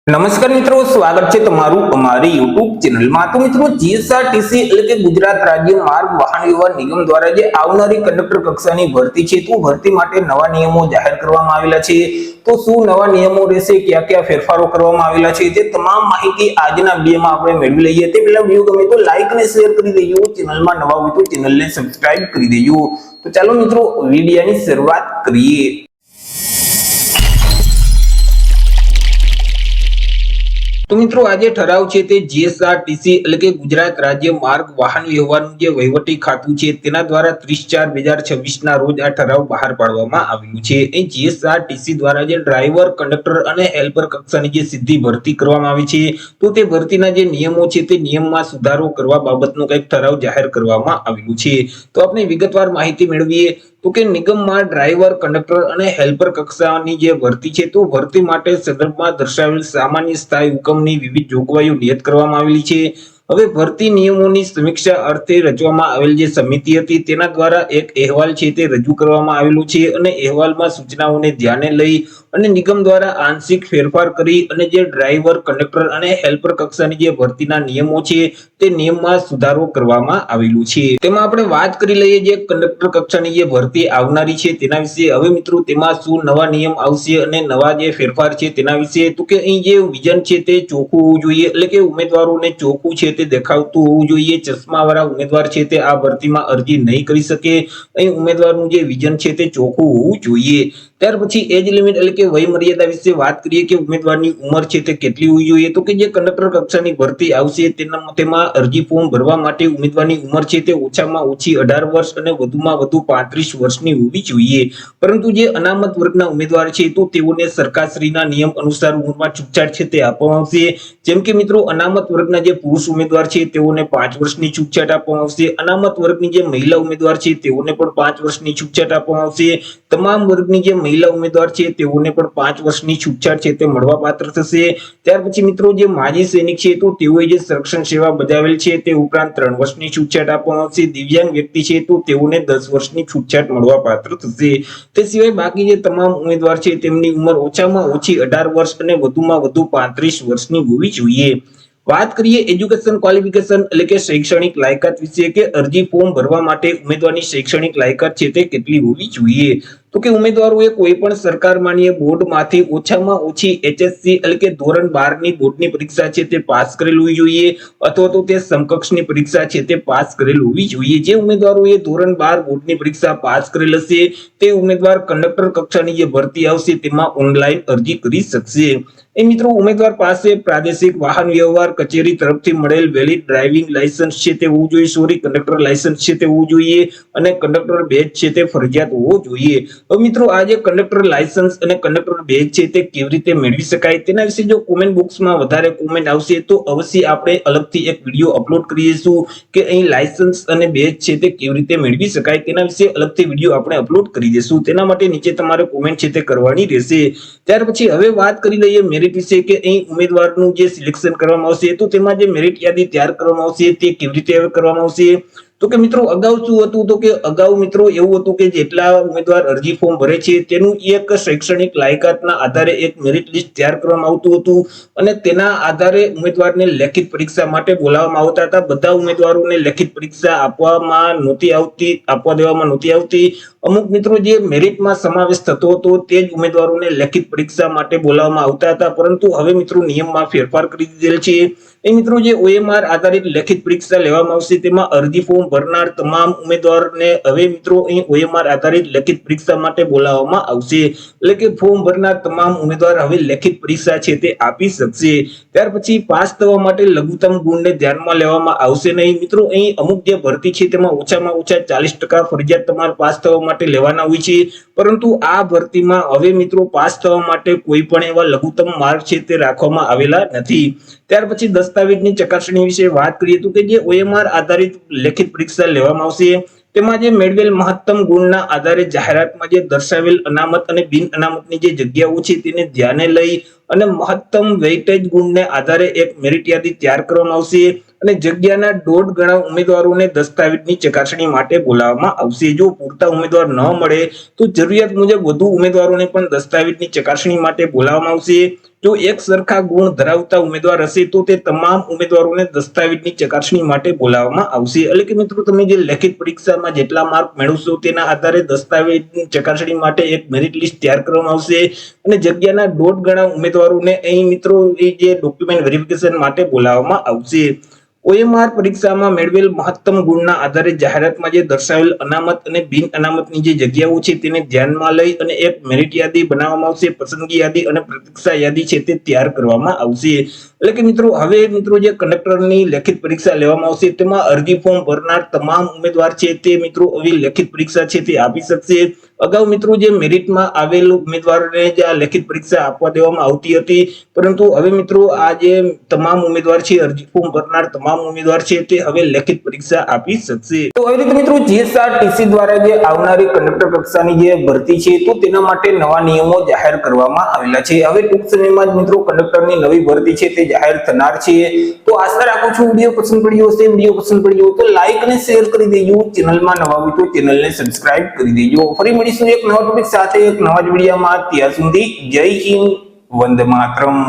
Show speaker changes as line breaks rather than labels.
નમસ્કાર મિત્રો, સ્વાગત છે તમારું અમારી YouTube ચેનલમાં। તો મિત્રો, જીએસઆરટીસી એટલે કે ગુજરાત રાજ્ય માર્ગ વાહન વ્યવહાર નિગમ દ્વારા જે આવનારી કંડક્ટર કક્ષાની ભરતી છે, તો ભરતી માટે નવા નિયમો જાહેર કરવામાં આવેલા છે। તો શું નવા નિયમો રહેશે, ક્યાં ક્યાં ફેરફારો કરવામાં આવેલા છે, તે તમામ માહિતી આજના વિડીયોમાં આપણે મેળવી લઈએ। તે પહેલા વિડીયો ગમે તો લાઈક અને શેર કરી દેજો, ચેનલમાં નવા હોય તો ચેનલને સબસ્ક્રાઇબ કરી દેજો। તો ચાલો મિત્રો, વિડીયોની શરૂઆત કરીએ। તો મિત્રો, આજે ઠરાવ છે તે જીએસઆરટીસી એટલે કે ગુજરાત રાજ્ય માર્ગ વાહન વ્યવહારનું જે વહીવટી ખાતું છે તેના દ્વારા 30/4/2026 ના રોજ આ ઠરાવ બહાર પાડવામાં આવ્યું છે। એ જીએસઆરટીસી દ્વારા જે ડ્રાઈવર, કંડક્ટર અને હેલ્પર કક્ષાની જે સીધી ભરતી કરવામાં આવી છે, તો તે ભરતીના જે નિયમો છે તે નિયમમાં સુધારો કરવા બાબતનો કંઈક ઠરાવ જાહેર કરવામાં આવ્યું છે। તો આપણે વિગતવાર માહિતી મેળવીએ તો કે નિગમમાં ડ્રાઈવર, કંડક્ટર અને હેલ્પર કક્ષાની જે ભરતી છે, તો ભરતી માટે સંદર્ભમાં દર્શાવેલ સામાન્ય સ્થાયી હુકમની વિવિધ જોગવાઈઓ નિયત કરવામાં આવેલી છે। હવે ભરતી નિયમોની સમીક્ષા અર્થે રચવામાં આવેલ જે સમિતિ હતી તેના દ્વારા એક અહેવાલ છે તે રજૂ કરવામાં આવેલો છે અને અહેવાલમાં સૂચનાઓને ધ્યાને લઈ અને નિગમ દ્વારા આંશિક ફેરફાર કરી અને જે ડ્રાઈવર, કંડક્ટર અને હેલ્પર કક્ષાની જે ભરતીના નિયમો છે તે નિયમમાં સુધારો કરવામાં આવેલું છે। તેમાં આપણે વાત કરી લઈએ જે કંડક્ટર કક્ષાની જે ભરતી આવનારી છે તેના વિશે। હવે મિત્રો, તેમાં શું નવા નિયમ આવશે અને નવા જે ફેરફાર છે તેના વિશે। તો કે અહીં જે વિઝન છે તે ચોખ્ખું હોવું જોઈએ, એટલે કે ઉમેદવારોને ચોખ્ખું છે તે દેખાવતું હોવું જોઈએ। ચશ્માવાળા ઉમેદવાર છે તે આ ભરતીમાં અરજી નહીં કરી શકે। અહીં ઉમેદવારનું જે વિઝન છે તે ચોખ્ખું હોવું જોઈએ। ત્યાર પછી એજ લિમિટ એટલે કે વય મર્યાદા વિશે વાત કરીએ કે ઉમેદવારની ઉંમર છે તે કેટલી હોવી જોઈએ। તો કે જે કંડક્ટર કક્ષાની ભરતી આવશે તેમાં અરજી ફોર્મ ભરવા માટે ઉમેદવારની ઉંમર છે તે ઓછામાં ઓછી 18 વર્ષ અને વધુમાં વધુ 35 વર્ષની હોવી જોઈએ। પરંતુ જે અનામત વર્ગના ઉમેદવાર છે તો તેઓને સરકારશ્રીના નિયમ અનુસાર ઉંમરમાં છૂટછાટ છે તે આપવામાં આવશે। જેમ કે મિત્રો, અનામત વર્ગના જે પુરુષ ઉમેદવાર છે તેઓને 5 વર્ષની છૂટછાટ આપવામાં આવશે। અનામત વર્ગની જે મહિલા ઉમેદવાર છે તેઓને પણ 5 વર્ષની છૂટછાટ આપવામાં આવશે। તમામ વર્ગની જે મહિલા ઉમેદવાર છે તેઓને પણ 5 વર્ષની છૂટછાટ છે તે મળવાપાત્ર થશે। ત્યાર પછી મિત્રો, જે માજી સૈનિક છે તો તેઓએ જે સંરક્ષણ સેવા બજાવેલ છે તે ઉપરાંત 3 વર્ષની છૂટછાટ આપવામાં આવશે। દિવ્યાંગ વ્યક્તિ છે તો તેઓને 10 વર્ષની છૂટછાટ મળવાપાત્ર થશે। તે સિવાય બાકી જે તમામ ઉમેદવાર છે તેમની ઉંમર ઓછામાં ઓછી 18 વર્ષ અને વધુમાં વધુ 35 વર્ષની હોવી જોઈએ। વાત કરીએ એજ્યુકેશન ક્વોલિફિકેશન એટલે કે શૈક્ષણિક લાયકાત વિશે કે અરજી ફોર્મ ભરવા માટે ઉમેદવારની શૈક્ષણિક લાયકાત છે તે કેટલી હોવી જોઈએ। તો કે ઉમેદવારોએ કોઈ પણ સરકાર માન્ય બોર્ડમાંથી ઓછામાં ઓછી HSC એટલે કે ધોરણ 12 ની બોર્ડની પરીક્ષા છે તે પાસ કરેલ હોવી જોઈએ અથવા તો તે સમકક્ષની પરીક્ષા છે તે પાસ કરેલ હોવી જોઈએ। જે ઉમેદવારોએ ધોરણ 12 બોર્ડની પરીક્ષા પાસ કરેલ હશે તે ઉમેદવાર કંડક્ટર કક્ષાની જે ભરતી આવશે તેમાં ઓનલાઈન અરજી કરી શકશે। એ મિત્રો, ઉમેદવાર પાસે પ્રાદેશિક વાહન વ્યવહાર કચેરી તરફથી મળેલ વેલિડ ડ્રાઇવિંગ લાયસન્સ છે તે હોવું જોઈએ। કંડક્ટર લાયસન્સ છે તે હોવું જોઈએ અને કંડક્ટર બેજ છે તે ફરજિયાત હોવો જોઈએ। હવે મિત્રો, આ જે કંડક્ટર લાયસન્સ અને કંડક્ટર બેજ છે તે કેવી રીતે મેળવી શકાય તેના વિશે જો કોમેન્ટ બોક્સમાં વધારે કોમેન્ટ આવશે તો અવશ્ય આપણે અલગથી એક વિડીયો અપલોડ કરીશું કે અહીં લાયસન્સ અને બેજ છે તે કેવી રીતે મેળવી શકાય તેના વિશે અલગથી વિડીયો આપણે અપલોડ કરી દઈશું। તેના માટે નીચે તમારે કોમેન્ટ છે તે કરવાની રહેશે। ત્યાર પછી હવે વાત કરી લઈએ મેરિટ વિશે કે અહીં ઉમેદવારનું જે સિલેક્શન કરવામાં આવશે તો તેમાં જે મેરિટ યાદી તૈયાર કરવામાં આવશે તે કેવી રીતે કરવામાં આવશે। તો કે મિત્રો, અગાઉ શું હતું તો કે અગાઉ મિત્રો એવું હતું કે જેટલા ઉમેદવાર અરજી ફોર્મ ભરે છે તેનું એક શૈક્ષણિક લાયકાતના આધારે એક મેરિટ લિસ્ટ તૈયાર કરવામાં આવતું હતું અને તેના આધારે ઉમેદવારને લેખિત પરીક્ષા માટે બોલાવવામાં આવતા હતા। બધા ઉમેદવારોને લેખિત પરીક્ષા આપવા દેવામાં નહોતી આવતી। અમુક મિત્રો જે મેરિટમાં સમાવેશ થતો હતો તે જ ઉમેદવારોને લેખિત પરીક્ષા માટે બોલાવવામાં આવતા હતા, પરંતુ હવે મિત્રો નિયમમાં ફેરફાર કરી દીધેલ છે। એ મિત્રો, જે OMR આધારિત લેખિત પરીક્ષા લેવામાં આવશે તેમાં અરજી ફોર્મ ભરનાર તમામ ઉમેદવારને હવે મિત્રો અહીં OMR આધારિત લેખિત પરીક્ષા માટે બોલાવવામાં આવશે। એટલે કે ફોર્મ ભરનાર તમામ ઉમેદવાર હવે લેખિત પરીક્ષા છે તે આપી શકશે। ત્યાર પછી પાસ થવા માટે લઘુત્તમ ગુણને ધ્યાનમાં લેવામાં આવશે નહીં। મિત્રો, અહીં અમુક જે ભરતી છે તેમાં ઓછામાં ઓછા 40% ફરજિયાત તમારે પાસ થવા માટે લેવાના હોય છે, પરંતુ આ ભરતીમાં હવે મિત્રો પાસ થવા માટે કોઈ પણ એવા લઘુત્તમ માર્ક છે તે રાખવામાં આવેલા નથી। ત્યાર પછી દસ્તાવેજની ચકાસણી વિશે વાત કરીએ તો કે જે OMR આધારિત લેખિત પરીક્ષા લેવામાં આવશે તેમાં જે મેળવેલ મહત્તમ ગુણના આધારે જાહેરાતમાં જે દર્શાવેલ અનામત અને બિન અનામતની જે જગ્યાઓ છે તેને ધ્યાને લઈ અને મહત્તમ વેઇટેજ ગુણને આધારે એક મેરિટ યાદી તૈયાર કરવામાં આવશે અને જગ્યાના 1.5 ગણા ઉમેદવારોને દસ્તાવેજની ચકાસણી માટે બોલાવવામાં આવશે। જો પૂરતા ઉમેદવાર ન મળે તો જરૂરિયાત મુજબ વધુ ઉમેદવારોને પણ દસ્તાવેજની ચકાસણી માટે બોલાવવામાં આવશે। જો એક સરખા ગુણ ધરાવતા ઉમેદવાર હશે તો તે તમામ ઉમેદવારોને દસ્તાવેજની ચકાસણી માટે બોલાવવામાં આવશે. એટલે કે મિત્રો તમે જે લેખિત પરીક્ષામાં જેટલા માર્ક મેળવશો તેના આધારે દસ્તાવેજની ચકાસણી માટે એક મેરિટ લિસ્ટ તૈયાર કરવામાં આવશે અને જગ્યાના 1.5 ગણા ઉમેદવારોને અહીં મિત્રો એ જે ડોક્યુમેન્ટ વેરિફિકેશન માટે બોલાવવામાં આવશે. OMR પરીક્ષામાં મેળવેલ મહત્તમ ગુણના આધારે જાહેરાતમાં જે દર્શાવેલ અનામત અને બિન અનામતની જે જગ્યાઓ છે તેને ધ્યાનમાં લઈ અને એક મેરિટ યાદી બનાવવામાં આવશે. પસંદગી યાદી અને પ્રતીક્ષા યાદી છે તે તૈયાર કરવામાં આવશે. એટલે કે મિત્રો હવે મિત્રો જે કંડક્ટરની લેખિત પરીક્ષા લેવામાં આવશે તેમાં અરજી ફોર્મ ભરનાર તમામ ઉમેદવાર છે તે મિત્રો આવી લેખિત પરીક્ષા છે તે આપી શકશે. અગાઉ મિત્રો જે મેરિટમાં આવેલ ઉમેદવારને જે આ લેખિત પરીક્ષા આપવા દેવામાં આવતી હતી, પરંતુ હવે મિત્રો આ જે તમામ ઉમેદવાર છે, અરજી ફોર્મ ભરનાર તમામ ઉમેદવાર છે તે હવે લેખિત પરીક્ષા આપી શકશે. તો આવી રીતે મિત્રો GSRTC દ્વારા જે આવનારી કંડક્ટર કક્ષાની જે ભરતી છે તો તેના માટે નવા નિયમો જાહેર કરવામાં આવેલા છે. હવે ટૂંક સમયમાં જ મિત્રો કંડક્ટરની નવી ભરતી છે તે જાહેર થનાર છે. તો આશા રાખું છું વિડીયો પસંદ પડ્યો હશે. વિડીયો પસંદ પડ્યો તો લાઈક અને શેર કરી દેજો. ચેનલમાં નવા હોય તો ચેનલને સબસ્ક્રાઇબ કરી દેજો. ફરી મળીશું એક નવા ટોપિક સાથે એક નવા જ વિડીયોમાં. ત્યાં સુધી જય હિન્દ, વંદે માતરમ.